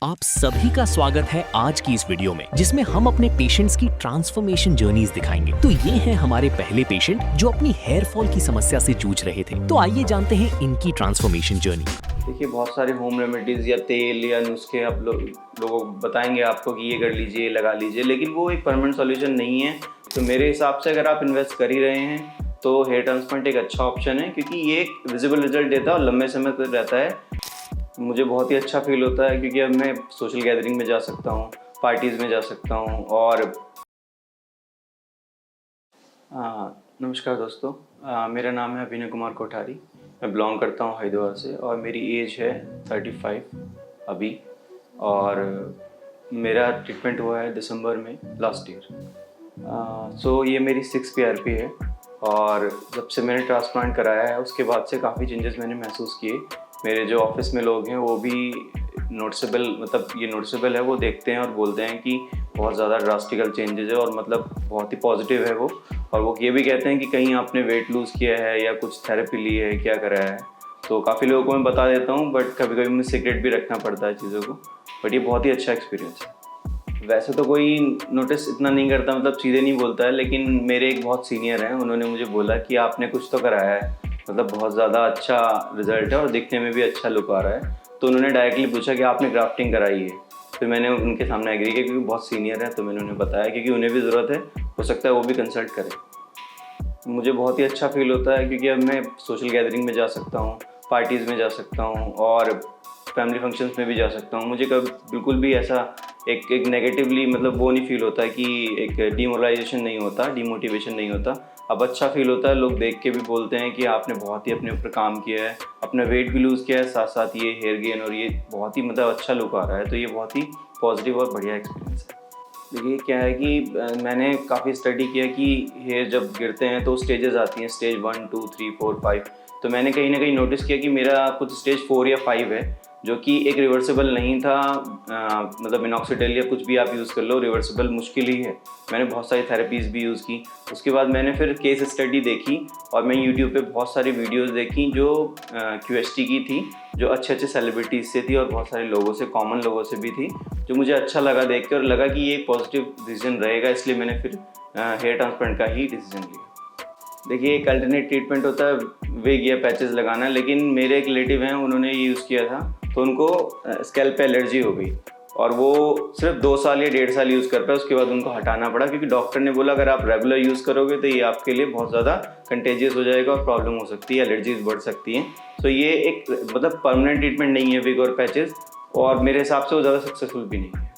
आप सभी का स्वागत है आज की इस वीडियो में, जिसमें हम अपने पेशेंट्स की ट्रांसफॉर्मेशन जर्नीज दिखाएंगे। तो ये हैं हमारे पहले पेशेंट जो अपनी हेयर फॉल की समस्या से जूझ रहे थे। तो आइए जानते हैं इनकी ट्रांसफॉर्मेशन जर्नी। देखिए, बहुत सारे होम रेमेडीज़ या तेल या नुस्खे आप लोगों बताएंगे आपको कि ये कर लीजिए, लगा लीजिए, लेकिन वो एक परमानेंट सॉल्यूशन नहीं है। तो मेरे हिसाब से अगर आप इन्वेस्ट कर ही रहे हैं तो हेयर ट्रांसप्लांट एक अच्छा ऑप्शन है, क्योंकि ये एक विजिबल रिजल्ट देता है और लंबे समय तक रहता है। मुझे बहुत ही अच्छा फील होता है क्योंकि अब मैं सोशल गैदरिंग में जा सकता हूँ, पार्टीज़ में जा सकता हूँ। और नमस्कार दोस्तों, मेरा नाम है अभिनय कुमार कोठारी। मैं बिलोंग करता हूँ हरिद्वार से और मेरी एज है 35 अभी। और मेरा ट्रीटमेंट हुआ है दिसंबर में लास्ट ईयर। सो ये मेरी 6 PRP है। और जब से मैंने ट्रांसप्लांट कराया है उसके बाद से काफ़ी चेंजेस मैंने महसूस किए। मेरे जो ऑफिस में लोग हैं वो भी नोटिसेबल, मतलब ये नोटिसेबल है, वो देखते हैं और बोलते हैं कि बहुत ज़्यादा ड्रास्टिकल चेंजेस है और मतलब बहुत ही पॉजिटिव है वो। और वो ये भी कहते हैं कि कहीं आपने वेट लूज़ किया है या कुछ थेरेपी ली है, क्या कराया है। तो काफ़ी लोगों को मैं बता देता हूँ, बट कभी कभी मुझे सीक्रेट भी रखना पड़ता है चीज़ों को। बट ये बहुत ही अच्छा एक्सपीरियंस है। वैसे तो कोई नोटिस इतना नहीं करता, मतलब सीधे नहीं बोलता है, लेकिन मेरे एक बहुत सीनियर हैं, उन्होंने मुझे बोला कि आपने कुछ तो कराया है, मतलब बहुत ज़्यादा अच्छा रिजल्ट है और दिखने में भी अच्छा लुक आ रहा है। तो उन्होंने डायरेक्टली पूछा कि आपने ग्राफ्टिंग कराई है। फिर मैंने उनके सामने एग्री किया क्योंकि बहुत सीनियर है, तो मैंने उन्हें बताया क्योंकि उन्हें भी ज़रूरत है, हो सकता है वो भी कंसल्ट करें। मुझे बहुत ही अच्छा फील होता है क्योंकि अब मैं सोशल गैदरिंग में जा सकता हूँ, पार्टीज़ में जा सकता हूँ और फैमिली फंक्शंस में भी जा सकता हूँ। मुझे कभी बिल्कुल भी ऐसा एक नेगेटिवली, मतलब वो नहीं फील होता कि एक डिमोरलाइजेशन नहीं होता, डिमोटिवेशन नहीं होता। अब अच्छा फील होता है, लोग देख के भी बोलते हैं कि आपने बहुत ही अपने ऊपर काम किया है, अपना वेट भी लूज़ किया है, साथ साथ ये हेयर गेन और ये बहुत ही मतलब अच्छा लुक आ रहा है। तो ये बहुत ही पॉजिटिव और बढ़िया एक्सपीरियंस है। देखिए क्या है कि मैंने काफ़ी स्टडी किया कि हेयर जब गिरते हैं तो स्टेजेस आती हैं, स्टेज 1, 2, 3, 4, 5। तो मैंने कहीं ना कहीं नोटिस किया कि मेरा कुछ स्टेज 4 या 5 है, जो कि एक रिवर्सिबल नहीं था। मतलब मिनॉक्सिडिल या कुछ भी आप यूज़ कर लो, रिवर्सिबल मुश्किल ही है। मैंने बहुत सारी थेरेपीज़ भी यूज़ की। उसके बाद मैंने फिर केस स्टडी देखी और मैं यूट्यूब पे बहुत सारी वीडियोस देखी जो QHT की थी, जो अच्छे अच्छे सेलिब्रिटीज़ से थी और बहुत सारे लोगों से, कॉमन लोगों से भी थी, जो मुझे अच्छा लगा देख के और लगा कि ये एक पॉजिटिव डिसीजन रहेगा, इसलिए मैंने फिर हेयर ट्रांसप्लांट का ही डिसीजन लिया। देखिए, एक अल्टरनेट ट्रीटमेंट होता है विग या पैचेस लगाना, लेकिन मेरे एक रिलेटिव हैं, उन्होंने ये यूज़ किया था तो उनको स्कैल्प पे एलर्जी हो गई और वो सिर्फ 2 साल या 1.5 साल यूज़ कर पाए। उसके बाद उनको हटाना पड़ा क्योंकि डॉक्टर ने बोला अगर आप रेगुलर यूज़ करोगे तो ये आपके लिए बहुत ज़्यादा कंटेजियस हो जाएगा और प्रॉब्लम हो सकती है, एलर्जीज बढ़ सकती हैं। तो ये एक मतलब परमानेंट ट्रीटमेंट नहीं है विग और पैचेस, और मेरे हिसाब से वो ज़्यादा सक्सेसफुल भी नहीं है।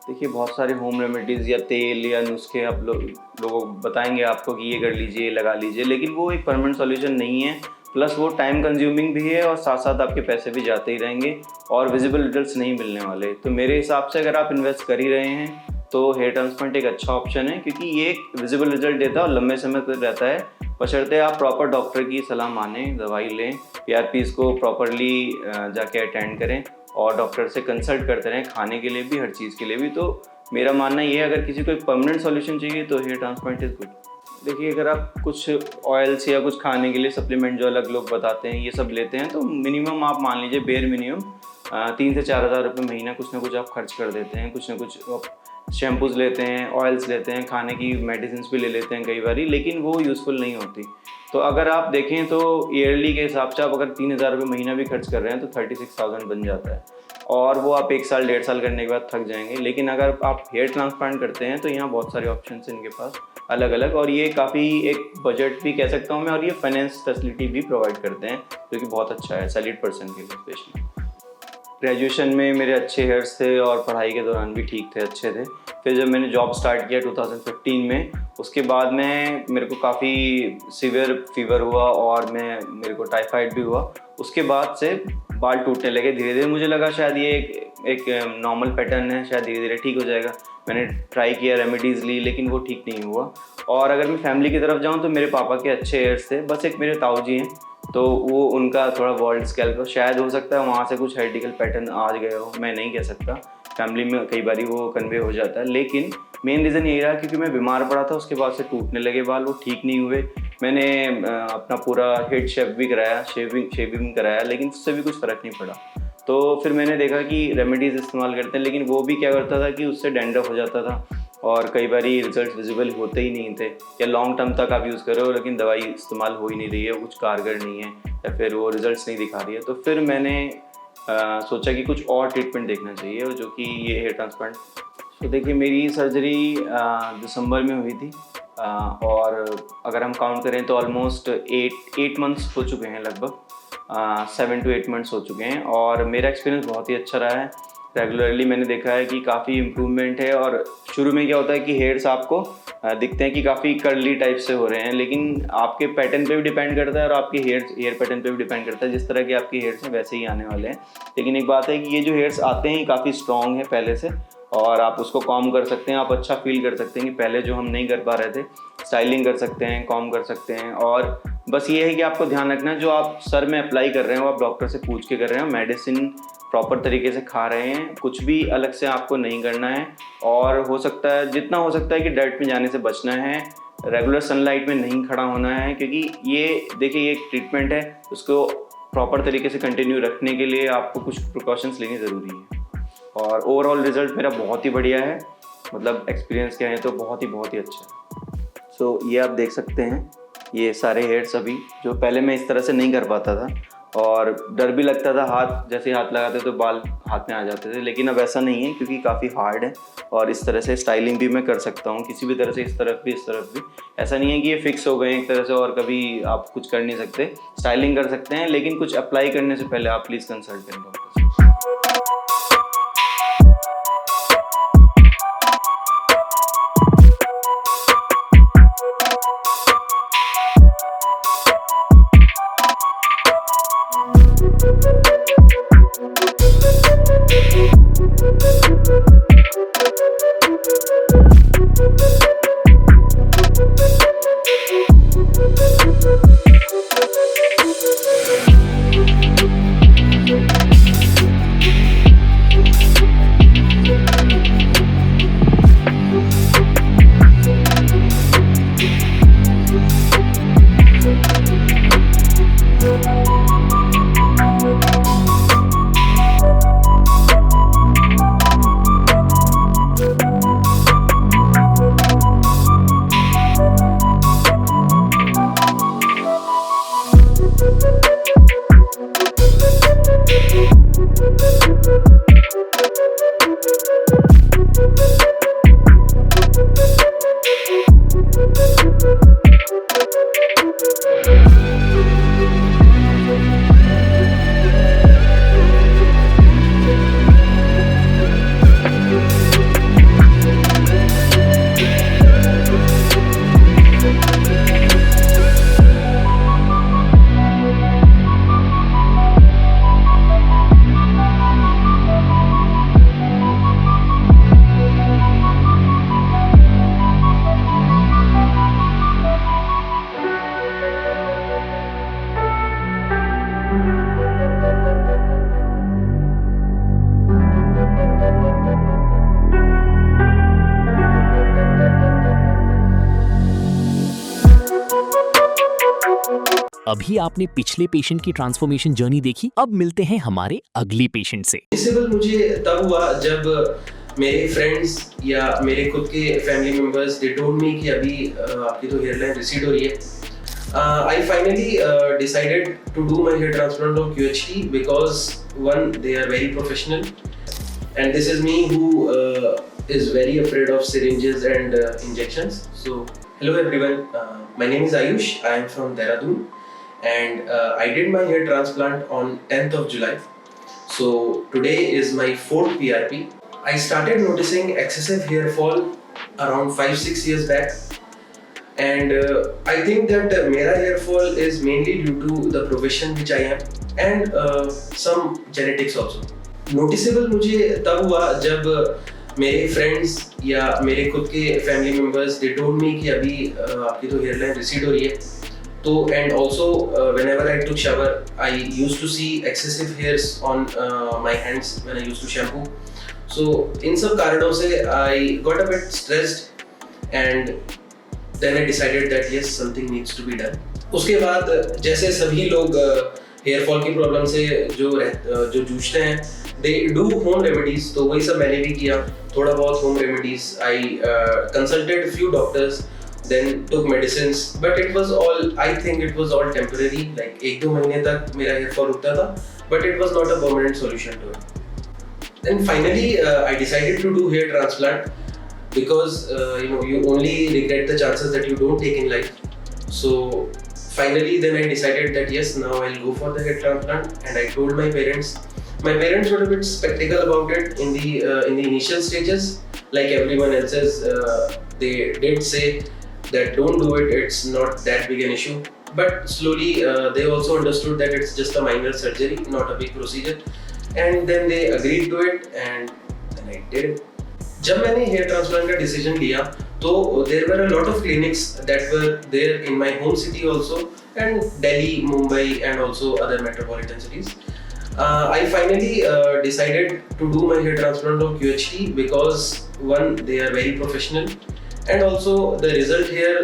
देखिए, बहुत सारे होम रेमेडीज़ या तेल या नुस्खे आप लोगों बताएंगे आपको कि ये कर लीजिए, लगा लीजिए, लेकिन वो एक परमानेंट सॉल्यूशन नहीं है। प्लस वो टाइम कंज्यूमिंग भी है और साथ साथ आपके पैसे भी जाते ही रहेंगे और विजिबल रिजल्ट्स नहीं मिलने वाले। तो मेरे हिसाब से अगर आप इन्वेस्ट कर ही रहे हैं तो हेयर ट्रांसप्लांट एक अच्छा ऑप्शन है, क्योंकि ये एक विजिबल रिजल्ट देता है और लंबे समय तक रहता है, बशर्ते आप प्रॉपर डॉक्टर की सलाह मानें, दवाई लें, PRPs को प्रॉपरली जाके अटेंड करें और डॉक्टर से कंसल्ट करते रहें, खाने के लिए भी, हर चीज़ के लिए भी। तो मेरा मानना ये है, अगर किसी को एक परमानेंट सॉल्यूशन चाहिए तो हेयर ट्रांसप्लांट इज़ गुड। देखिए, अगर आप कुछ ऑयल्स या कुछ खाने के लिए सप्लीमेंट जो अलग लोग बताते हैं ये सब लेते हैं तो मिनिमम आप मान लीजिए बेयर मिनिमम 3 से 4 हज़ार रुपये महीना कुछ ना कुछ आप खर्च कर देते हैं। कुछ ना कुछ शैम्पूज़ लेते हैं, ऑयल्स लेते हैं, खाने की मेडिसिन भी ले लेते हैं कई बारी, लेकिन वो यूज़फुल नहीं होती। तो अगर आप देखें तो ईयरली के हिसाब से आप अगर 3,000 रुपये महीना भी खर्च कर रहे हैं तो 36,000 बन जाता है और वो आप 1 साल 1.5 साल करने के बाद थक जाएंगे। लेकिन अगर आप हेयर ट्रांसप्लांट करते हैं तो यहाँ बहुत सारे ऑप्शन हैं इनके पास अलग अलग, और ये काफ़ी एक बजट भी कह सकता हूँ मैं, और ये फाइनेंस फैसिलिटी भी प्रोवाइड करते हैं जो कि बहुत अच्छा है सैलरीड पर्सन के लिए स्पेशली। ग्रेजुएशन में मेरे अच्छे हेयर्स थे और पढ़ाई के दौरान भी ठीक थे, अच्छे थे। फिर जब मैंने जॉब स्टार्ट किया 2015 में, उसके बाद मेरे को काफ़ी सीवियर फीवर हुआ और मेरे को टाइफाइड भी हुआ। उसके बाद से बाल टूटने लगे धीरे धीरे। मुझे लगा शायद ये एक नॉर्मल पैटर्न है, शायद धीरे धीरे ठीक हो जाएगा। मैंने ट्राई किया, रेमेडीज़ ली, लेकिन वो ठीक नहीं हुआ। और अगर मैं फैमिली की तरफ जाऊँ तो मेरे पापा के अच्छे हेयर्स थे, बस एक मेरे ताऊ जी हैं, तो वो उनका थोड़ा वर्ल्ड स्कैल्प, शायद हो सकता है वहाँ से कुछ हेरिडिकल पैटर्न आ गए हो, मैं नहीं कह सकता। फैमिली में कई बारी वो कन्वे हो जाता है, लेकिन मेन रीज़न यही रहा क्योंकि मैं बीमार पड़ा था, उसके बाद से टूटने लगे बाल, वो ठीक नहीं हुए। मैंने अपना पूरा हेड शेव भी कराया, शेविंग कराया, लेकिन उससे भी कुछ फ़र्क नहीं पड़ा। तो फिर मैंने देखा कि रेमेडीज़ इस्तेमाल करते हैं, लेकिन वो भी क्या करता था कि उससे डैंड्रफ हो जाता था और कई बार रिजल्ट विजिबल होते ही नहीं थे, या लॉन्ग टर्म तक आप यूज़ कर रहे हो लेकिन दवाई इस्तेमाल हो ही नहीं रही है, कुछ कारगर नहीं है या फिर वो रिजल्ट्स नहीं दिखा रही है। तो फिर मैंने सोचा कि कुछ और ट्रीटमेंट देखना चाहिए, जो कि ये हेयर ट्रांसप्लांट। तो देखिए, मेरी सर्जरी दिसंबर में हुई थी और अगर हम काउंट करें तो ऑलमोस्ट 8 मंथ्स हो चुके हैं, लगभग 7 to 8 मंथ्स हो चुके हैं। और मेरा एक्सपीरियंस बहुत ही अच्छा रहा है। रेगुलरली मैंने देखा है कि काफ़ी इम्प्रूवमेंट है। और शुरू में क्या होता है कि हेयर्स आपको दिखते हैं कि काफ़ी कर्ली टाइप से हो रहे हैं, लेकिन आपके पैटर्न पे भी डिपेंड करता है और आपके हेयर पैटर्न पे भी डिपेंड करता है। जिस तरह के आपके हेयर्स हैं वैसे ही आने वाले हैं। लेकिन एक बात है कि ये जो हेयर्स आते हैं काफ़ी स्ट्रॉन्ग है पहले से, और आप उसको कॉम कर सकते हैं। आप अच्छा फील कर सकते हैं कि पहले जो हम नहीं कर पा रहे थे, स्टाइलिंग कर सकते हैं, कॉम कर सकते हैं। और बस ये है कि आपको ध्यान रखना है, जो आप सर में अप्लाई कर रहे हो आप डॉक्टर से पूछ के कर रहे हो, मेडिसिन प्रॉपर तरीके से खा रहे हैं, कुछ भी अलग से आपको नहीं करना है। और हो सकता है, जितना हो सकता है कि डर्ट में जाने से बचना है, रेगुलर सनलाइट में नहीं खड़ा होना है, क्योंकि ये देखिए ये एक ट्रीटमेंट है, उसको प्रॉपर तरीके से कंटिन्यू रखने के लिए आपको कुछ प्रिकॉशंस लेनी ज़रूरी है। और ओवरऑल रिज़ल्ट मेरा बहुत ही बढ़िया है, मतलब एक्सपीरियंस कहें तो बहुत ही अच्छा है। सो ये आप देख सकते हैं, ये सारे हेयर्स अभी, जो पहले मैं इस तरह से नहीं कर पाता था और डर भी लगता था, हाथ जैसे हाथ लगाते तो बाल हाथ में आ जाते थे, लेकिन अब ऐसा नहीं है क्योंकि काफ़ी हार्ड है। और इस तरह से स्टाइलिंग भी मैं कर सकता हूँ किसी भी तरह से, इस तरफ भी इस तरफ भी। ऐसा नहीं है कि ये फिक्स हो गए एक तरह से और कभी आप कुछ कर नहीं सकते, स्टाइलिंग कर सकते हैं, लेकिन कुछ अप्लाई करने से पहले आप प्लीज़ कंसल्ट करें डॉक्टर से। अभी आपने पिछले पेशेंट की ट्रांसफॉर्मेशन जर्नी देखी, अब मिलते हैं हमारे अगली पेशेंट से। नोटिसेबल मुझे तब हुआ जब मेरे फ्रेंड्स या मेरे खुद के family members they told me कि अभी आपकी तो हेयर लाइन रिसीड हो रही है। I finally decided to do my hair transplant of QHT because one, they are very professional, and this is me who is very afraid of syringes and injections. So hello everyone, my name is Ayush. I am from Dehradun, and I did my hair transplant on 10th of July. So today is my 4th PRP. I started noticing excessive hair fall around 5-6 years back. And I think that मेरा hair fall is mainly due to the profession which I am and some genetics also. Noticeable मुझे तब हुआ जब मेरे friends या मेरे खुद के family members they told me कि अभी आपकी तो hair line recede हो रही है। तो and also whenever I took shower I used to see excessive hairs on my hands when I used to shampoo. So इन सब कारणों से I got a bit stressed and then I decided that yes, something needs to be done. उसके बाद जैसे सभी लोग hair fall की problem से जो जूझते हैं, दे डू होम रेमेडीज। तो वही सब मैंने भी किया, थोड़ा बहुत home remedies. I consulted few doctors, then took medicines, but it was all, I think it was all temporary, like 1-2 महीने तक मेरा हेयर फॉल रुकता था, but it was not a permanent solution to it. Then finally I decided to do hair transplant because you only regret the chances that you don't take in life. So finally then I decided that yes, now I'll go for the hair transplant, and I told my parents. My parents were a bit skeptical about it in the initial stages, like everyone else's. They did say that don't do it, it's not that big an issue, but slowly they also understood that it's just a minor surgery, not a big procedure, and then they agreed to it, and then I did it. जब मैंने hair transplant का decision लिया, तो there were a lot of clinics that were there in my home city also, and Delhi, Mumbai, and also other metropolitan cities. I finally decided to do my hair transplant on QHT because one, they are very professional, and also the result here,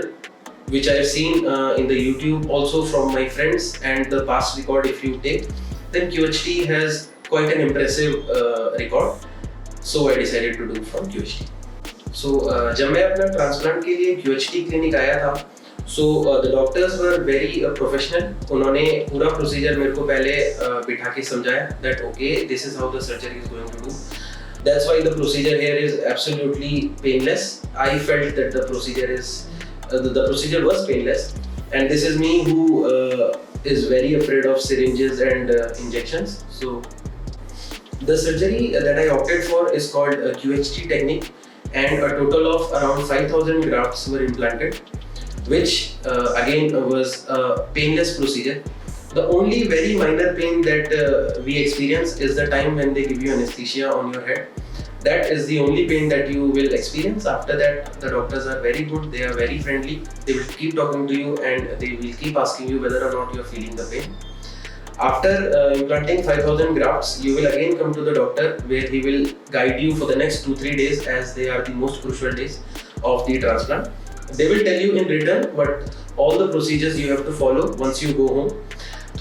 which I have seen in the YouTube, also from my friends and the past record, if you take, then QHT has quite an impressive record. So I decided to do from QHT. So जब मैं अपना transplant के लिए QHT clinic आया था, so the doctors were very professional. उन्होंने पूरा procedure मेरे को पहले बिठा के समझाया that okay, this is how the surgery is going to do. That's why the procedure here is absolutely painless. I felt that the procedure was painless, and this is me who is very afraid of syringes and injections. So the surgery that I opted for is called a QHT technique, and a total of around 5,000 grafts were implanted, which again was a painless procedure. The only very minor pain that we experience is the time when they give you anesthesia on your head. That is the only pain that you will experience. After that, the doctors are very good, they are very friendly, they will keep talking to you, and they will keep asking you whether or not you are feeling the pain. After implanting 5,000 grafts, you will again come to the doctor, where he will guide you for the next 2-3 days, as they are the most crucial days of the transplant. They will tell you in return what all the procedures you have to follow once you go home.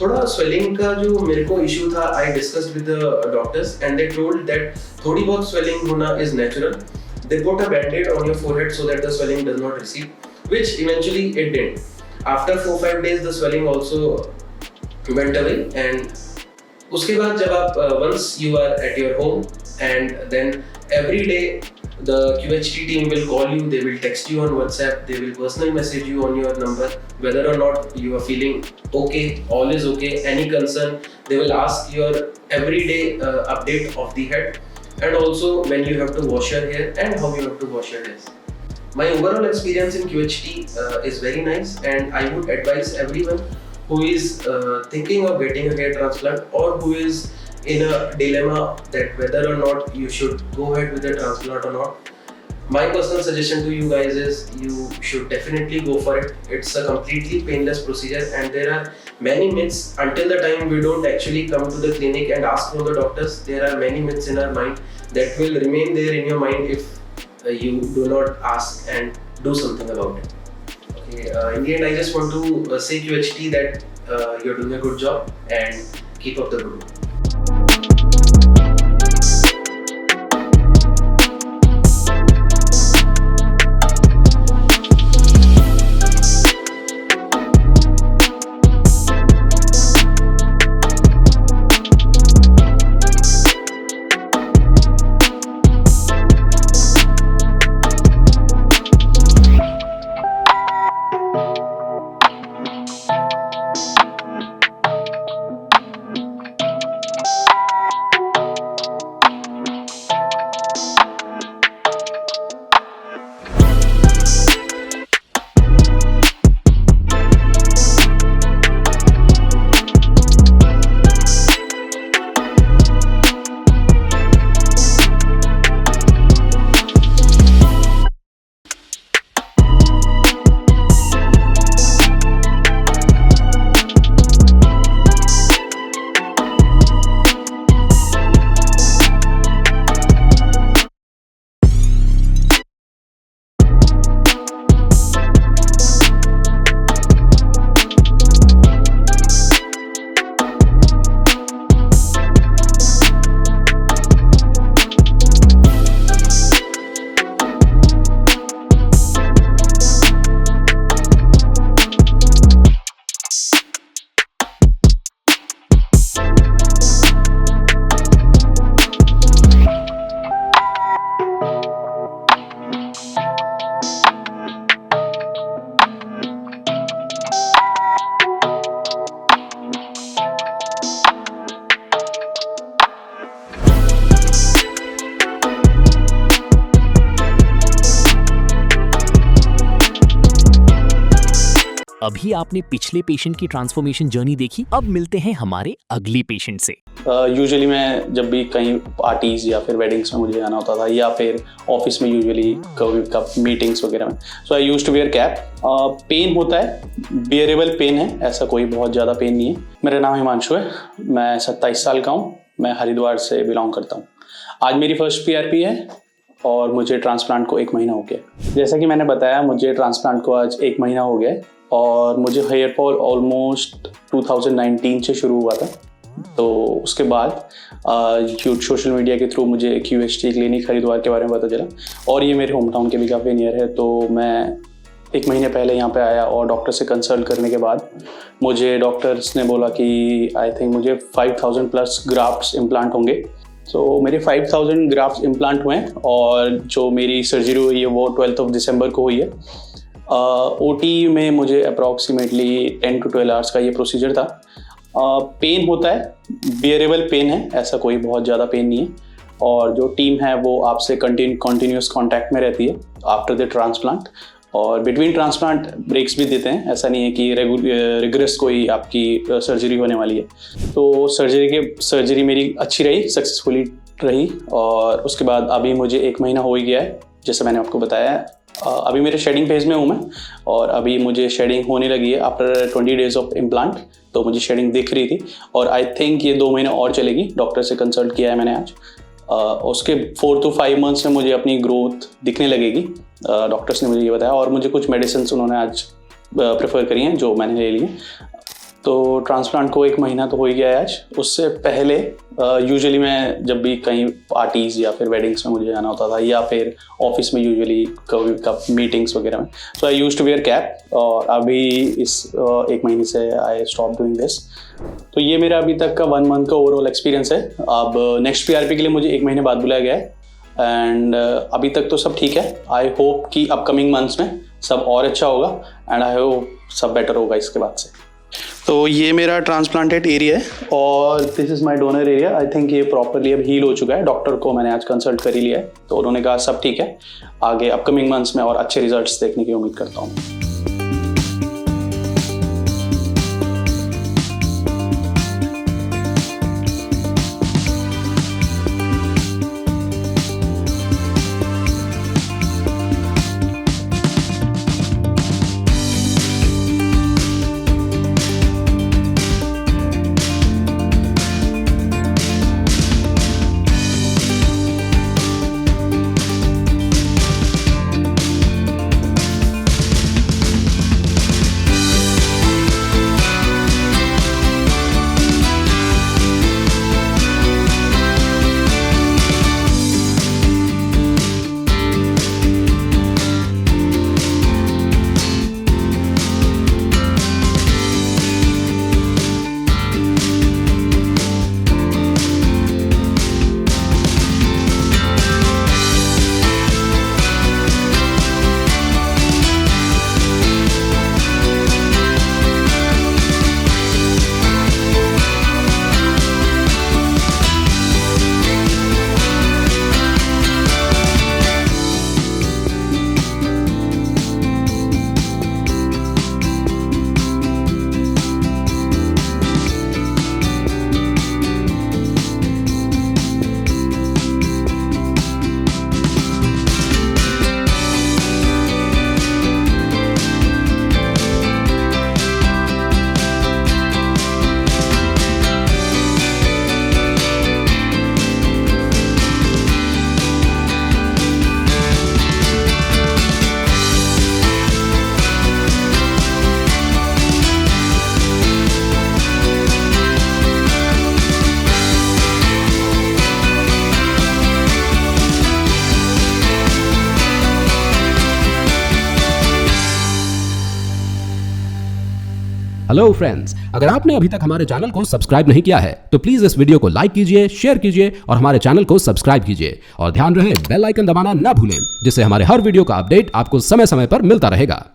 थोड़ा swelling का जो मेरे को issue था, I discussed with the doctors, and they told that थोड़ी बहुत swelling होना is natural. They put a band-aid on your forehead so that the swelling does not recede, which eventually it did. After 4-5 days, the swelling also went away, and उसके बाद जब आप once you are at your home, and then every day the QHT team will call you, they will text you on WhatsApp, they will personal message you on your number whether or not you are feeling okay, all is okay, any concern. They will ask your everyday update of the head, and also when you have to wash your hair and how you have to wash your hair. My overall experience in QHT is very nice, and I would advise everyone who is thinking of getting a hair transplant, or who is in a dilemma that whether or not you should go ahead with the transplant or not. My personal suggestion to you guys is you should definitely go for it. It's a completely painless procedure, and there are many myths. Until the time we don't actually come to the clinic and ask from the doctors, there are many myths in our mind that will remain there in your mind if you do not ask and do something about it. Okay, in the end, I just want to say QHT that you're doing a good job, and keep up the good work. अभी आपने पिछले patient की transformation journey देखी, अब मिलते हैं हमारे अगले पेशेंट से। यूजुअली मैं जब भी कहीं पार्टीज़ या फिर वेडिंग्स में मुझे जाना होता था या फिर ऑफिस में यूजुअली कभी मीटिंग्स वगैरह में, so I used to wear cap. Pain होता है, बियरेबल पेन है, ऐसा कोई बहुत ज़्यादा पेन नहीं है। मेरा नाम हिमांशु है, मैं 27 साल का हूँ, मैं हरिद्वार से बिलोंग करता हूँ। आज मेरी फर्स्ट PRP है और मुझे ट्रांसप्लांट को 1 महीना हो गया। जैसा कि मैंने बताया, मुझे ट्रांसप्लांट को आज 1 महीना हो गया है और मुझे हेयर फॉल ऑलमोस्ट 2019 से शुरू हुआ था। तो उसके बाद सोशल मीडिया के थ्रू मुझे QHT क्लिनिक हरिद्वार के बारे में पता चला और ये मेरे होम टाउन के भी काफ़ी नियर है। तो मैं 1 महीने पहले यहाँ पे आया और डॉक्टर से कंसल्ट करने के बाद मुझे डॉक्टर्स ने बोला कि आई थिंक मुझे 5000 प्लस ग्राफ्ट्स इम्प्लांट होंगे। तो मेरे 5000 ग्राफ्ट्स इम्प्लांट हुए हैं और जो मेरी सर्जरी हुई है वो 12 दिसंबर को हुई है। OT में मुझे अप्रॉक्सीमेटली 10 to 12 आवर्स का ये प्रोसीजर था। पेन होता है, बियरेबल पेन है, ऐसा कोई बहुत ज़्यादा पेन नहीं है और जो टीम है वो आपसे कंटिन्यूस कांटेक्ट में रहती है आफ्टर द ट्रांसप्लांट और बिटवीन ट्रांसप्लांट ब्रेक्स भी देते हैं। ऐसा नहीं है कि रिगरस कोई आपकी सर्जरी होने वाली है। तो सर्जरी मेरी अच्छी रही, सक्सेसफुली रही और उसके बाद अभी मुझे 1 महीना हो ही गया है, जैसे मैंने आपको बताया। अभी मेरे शेडिंग फेज में हूँ मैं और अभी मुझे शेडिंग होने लगी है आफ्टर 20 डेज ऑफ इम्प्लांट। तो मुझे शेडिंग दिख रही थी और आई थिंक ये 2 महीने और चलेगी। डॉक्टर से कंसल्ट किया है मैंने आज। उसके 4 to 5 मंथ्स में मुझे अपनी ग्रोथ दिखने लगेगी, डॉक्टर्स ने मुझे ये बताया और मुझे कुछ मेडिसिन उन्होंने आज प्रेफर करी हैं जो मैंने ले ली हैं। तो ट्रांसप्लांट को 1 महीना तो हो ही गया है आज। उससे पहले यूजुअली मैं जब भी कहीं पार्टीज़ या फिर वेडिंग्स में मुझे जाना होता था या फिर ऑफिस में यूजुअली कभी मीटिंग्स वगैरह में, so I used to wear cap और अभी इस 1 महीने से आई स्टॉप डूइंग दिस। तो ये मेरा अभी तक का 1 मंथ का ओवरऑल एक्सपीरियंस है। अब नेक्स्ट PRP के लिए मुझे 1 महीने बाद बुलाया गया है एंड अभी तक तो सब ठीक है। आई होप कि अपकमिंग मंथ्स में सब और अच्छा होगा एंड आई होप सब बेटर होगा इसके बाद से। तो ये मेरा ट्रांसप्लांटेड एरिया है और this is my donor area. I think ये प्रॉपरली अब हील हो चुका है। डॉक्टर को मैंने आज कंसल्ट कर ही लिया है तो उन्होंने कहा सब ठीक है। आगे अपकमिंग मंथ्स में और अच्छे रिजल्ट्स देखने की उम्मीद करता हूँ। हेलो फ्रेंड्स, अगर आपने अभी तक हमारे चैनल को सब्सक्राइब नहीं किया है तो प्लीज इस वीडियो को लाइक कीजिए, शेयर कीजिए और हमारे चैनल को सब्सक्राइब कीजिए और ध्यान रहे बेल आइकन दबाना ना भूलें, जिससे हमारे हर वीडियो का अपडेट आपको समय समय पर मिलता रहेगा।